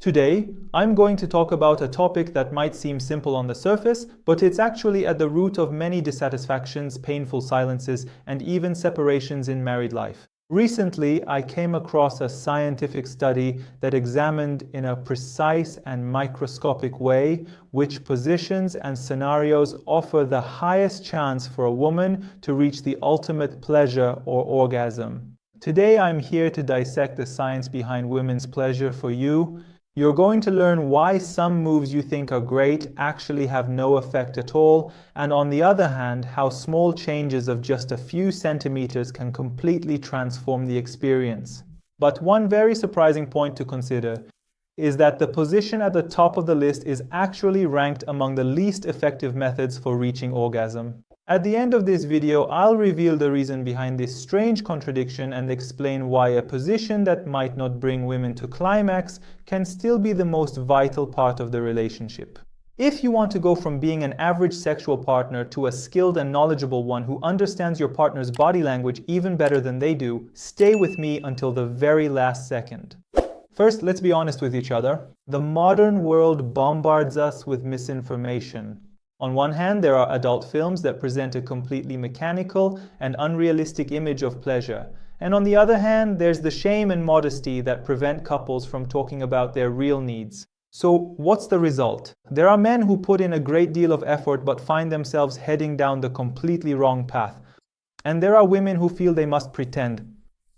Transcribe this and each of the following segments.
Today, I'm going to talk about a topic that might seem simple on the surface, but it's actually at the root of many dissatisfactions, painful silences, and even separations in married life. Recently, I came across a scientific study that examined in a precise and microscopic way which positions and scenarios offer the highest chance for a woman to reach the ultimate pleasure or orgasm. Today, I'm here to dissect the science behind women's pleasure for you. You're going to learn why some moves you think are great actually have no effect at all, and on the other hand, how small changes of just a few centimeters can completely transform the experience. But one very surprising point to consider is that the position at the top of the list is actually ranked among the least effective methods for reaching orgasm. At the end of this video, I'll reveal the reason behind this strange contradiction and explain why a position that might not bring women to climax can still be the most vital part of the relationship. If you want to go from being an average sexual partner to a skilled and knowledgeable one who understands your partner's body language even better than they do, stay with me until the very last second. First, let's be honest with each other. The modern world bombards us with misinformation. On one hand, there are adult films that present a completely mechanical and unrealistic image of pleasure. And on the other hand, there's the shame and modesty that prevent couples from talking about their real needs. So, what's the result? There are men who put in a great deal of effort but find themselves heading down the completely wrong path. And there are women who feel they must pretend,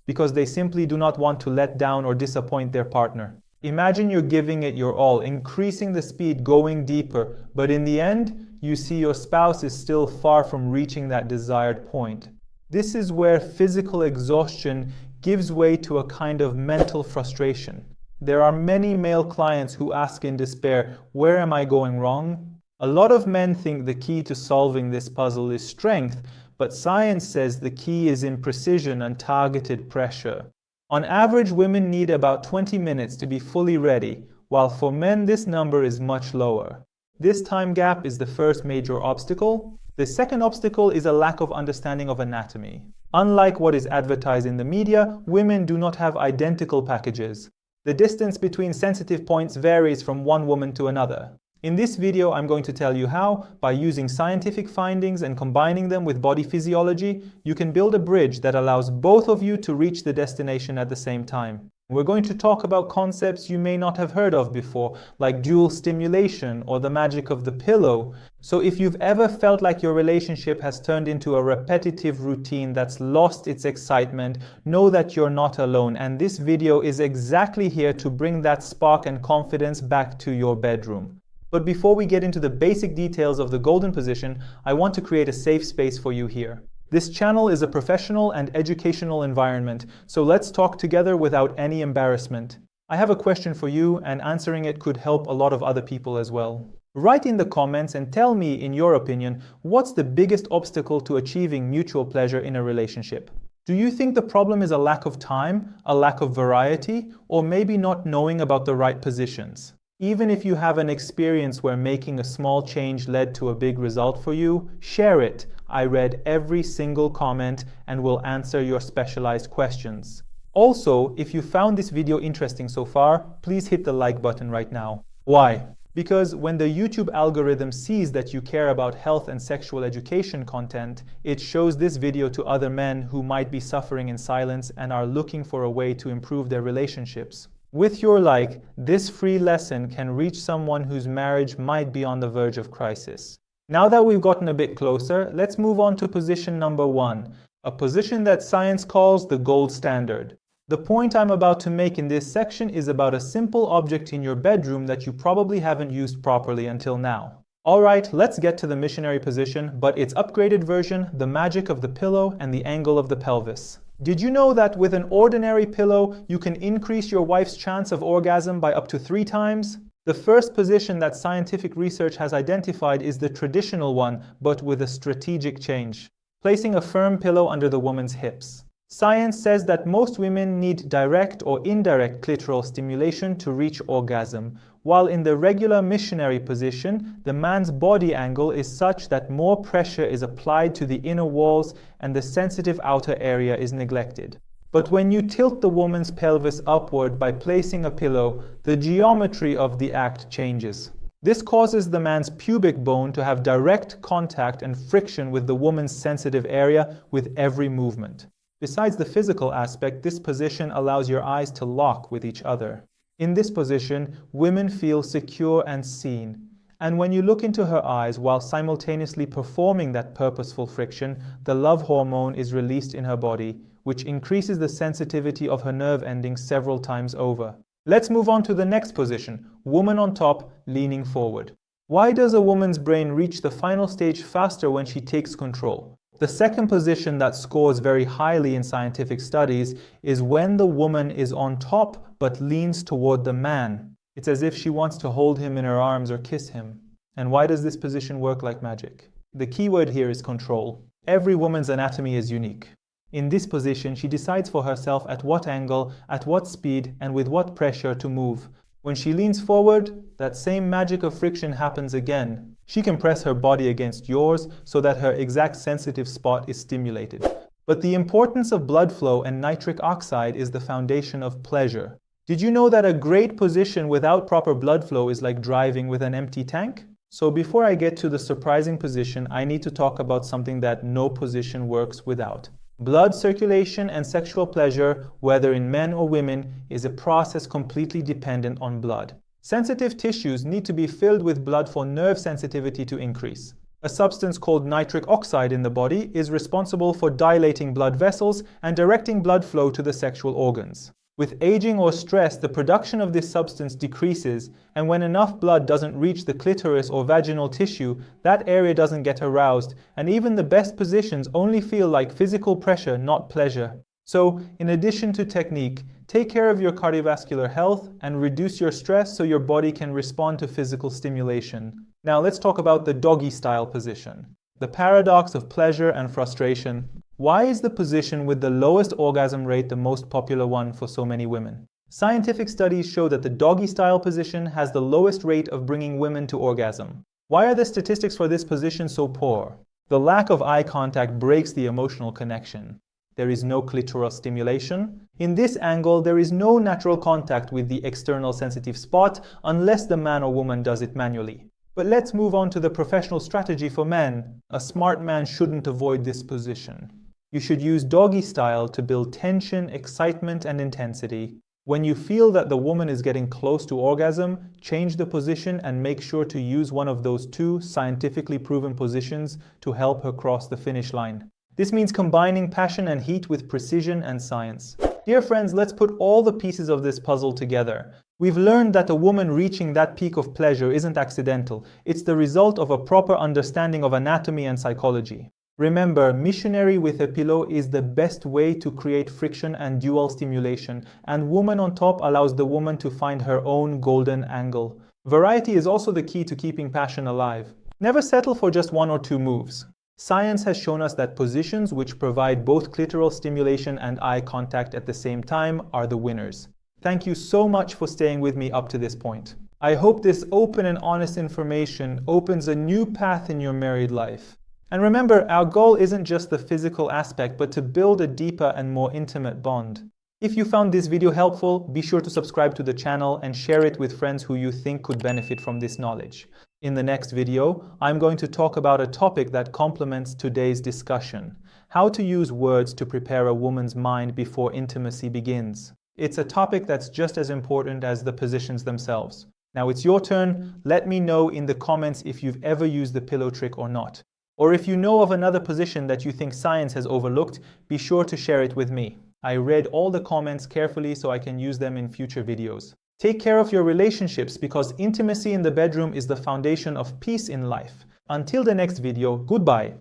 because they simply do not want to let down or disappoint their partner. Imagine you're giving it your all, increasing the speed, going deeper, but in the end, you see your spouse is still far from reaching that desired point. This is where physical exhaustion gives way to a kind of mental frustration. There are many male clients who ask in despair, "Where am I going wrong?" A lot of men think the key to solving this puzzle is strength, but science says the key is in precision and targeted pressure. On average, women need about 20 minutes to be fully ready, while for men this number is much lower. This time gap is the first major obstacle. The second obstacle is a lack of understanding of anatomy. Unlike what is advertised in the media, women do not have identical packages. The distance between sensitive points varies from one woman to another. In this video, I'm going to tell you how, by using scientific findings and combining them with body physiology, you can build a bridge that allows both of you to reach the destination at the same time. We're going to talk about concepts you may not have heard of before, like dual stimulation or the magic of the pillow. So if you've ever felt like your relationship has turned into a repetitive routine that's lost its excitement, know that you're not alone, and this video is exactly here to bring that spark and confidence back to your bedroom. But before we get into the basic details of the golden position, I want to create a safe space for you here. This channel is a professional and educational environment, so let's talk together without any embarrassment. I have a question for you, and answering it could help a lot of other people as well. Write in the comments and tell me, in your opinion, what's the biggest obstacle to achieving mutual pleasure in a relationship? Do you think the problem is a lack of time, a lack of variety, or maybe not knowing about the right positions? Even if you have an experience where making a small change led to a big result for you, share it. I read every single comment and will answer your specialized questions. Also, if you found this video interesting so far, please hit the like button right now. Why? Because when the YouTube algorithm sees that you care about health and sexual education content, it shows this video to other men who might be suffering in silence and are looking for a way to improve their relationships. With your like, this free lesson can reach someone whose marriage might be on the verge of crisis. Now that we've gotten a bit closer, let's move on to position number 1, a position that science calls the gold standard. The point I'm about to make in this section is about a simple object in your bedroom that you probably haven't used properly until now. Alright, let's get to the missionary position, but its upgraded version, the magic of the pillow and the angle of the pelvis. Did you know that with an ordinary pillow, you can increase your wife's chance of orgasm by up to 3 times? The first position that scientific research has identified is the traditional one, but with a strategic change, placing a firm pillow under the woman's hips. Science says that most women need direct or indirect clitoral stimulation to reach orgasm, while in the regular missionary position, the man's body angle is such that more pressure is applied to the inner walls and the sensitive outer area is neglected. But when you tilt the woman's pelvis upward by placing a pillow, the geometry of the act changes. This causes the man's pubic bone to have direct contact and friction with the woman's sensitive area with every movement. Besides the physical aspect, this position allows your eyes to lock with each other. In this position, women feel secure and seen. And when you look into her eyes while simultaneously performing that purposeful friction, the love hormone is released in her body, which increases the sensitivity of her nerve endings several times over. Let's move on to the next position, woman on top, leaning forward. Why does a woman's brain reach the final stage faster when she takes control? The second position that scores very highly in scientific studies is when the woman is on top but leans toward the man. It's as if she wants to hold him in her arms or kiss him. And why does this position work like magic? The key word here is control. Every woman's anatomy is unique. In this position, she decides for herself at what angle, at what speed, and with what pressure to move. When she leans forward, that same magic of friction happens again. She can press her body against yours so that her exact sensitive spot is stimulated. But the importance of blood flow and nitric oxide is the foundation of pleasure. Did you know that a great position without proper blood flow is like driving with an empty tank? So before I get to the surprising position, I need to talk about something that no position works without. Blood circulation and sexual pleasure, whether in men or women, is a process completely dependent on blood. Sensitive tissues need to be filled with blood for nerve sensitivity to increase. A substance called nitric oxide in the body is responsible for dilating blood vessels and directing blood flow to the sexual organs. With aging or stress, the production of this substance decreases, and when enough blood doesn't reach the clitoris or vaginal tissue, that area doesn't get aroused, and even the best positions only feel like physical pressure, not pleasure. So, in addition to technique, take care of your cardiovascular health and reduce your stress so your body can respond to physical stimulation. Now let's talk about the doggy style position. The paradox of pleasure and frustration. Why is the position with the lowest orgasm rate the most popular one for so many women? Scientific studies show that the doggy style position has the lowest rate of bringing women to orgasm. Why are the statistics for this position so poor? The lack of eye contact breaks the emotional connection. There is no clitoral stimulation. In this angle, there is no natural contact with the external sensitive spot unless the man or woman does it manually. But let's move on to the professional strategy for men. A smart man shouldn't avoid this position. You should use doggy style to build tension, excitement, and intensity. When you feel that the woman is getting close to orgasm, change the position and make sure to use one of those two scientifically proven positions to help her cross the finish line. This means combining passion and heat with precision and science. Dear friends, let's put all the pieces of this puzzle together. We've learned that a woman reaching that peak of pleasure isn't accidental. It's the result of a proper understanding of anatomy and psychology. Remember, missionary with a pillow is the best way to create friction and dual stimulation, and woman on top allows the woman to find her own golden angle. Variety is also the key to keeping passion alive. Never settle for just one or two moves. Science has shown us that positions which provide both clitoral stimulation and eye contact at the same time are the winners. Thank you so much for staying with me up to this point. I hope this open and honest information opens a new path in your married life. And remember, our goal isn't just the physical aspect, but to build a deeper and more intimate bond. If you found this video helpful, be sure to subscribe to the channel and share it with friends who you think could benefit from this knowledge. In the next video, I'm going to talk about a topic that complements today's discussion: how to use words to prepare a woman's mind before intimacy begins. It's a topic that's just as important as the positions themselves. Now it's your turn. Let me know in the comments if you've ever used the pillow trick or not. Or if you know of another position that you think science has overlooked, be sure to share it with me. I read all the comments carefully so I can use them in future videos. Take care of your relationships because intimacy in the bedroom is the foundation of peace in life. Until the next video, goodbye.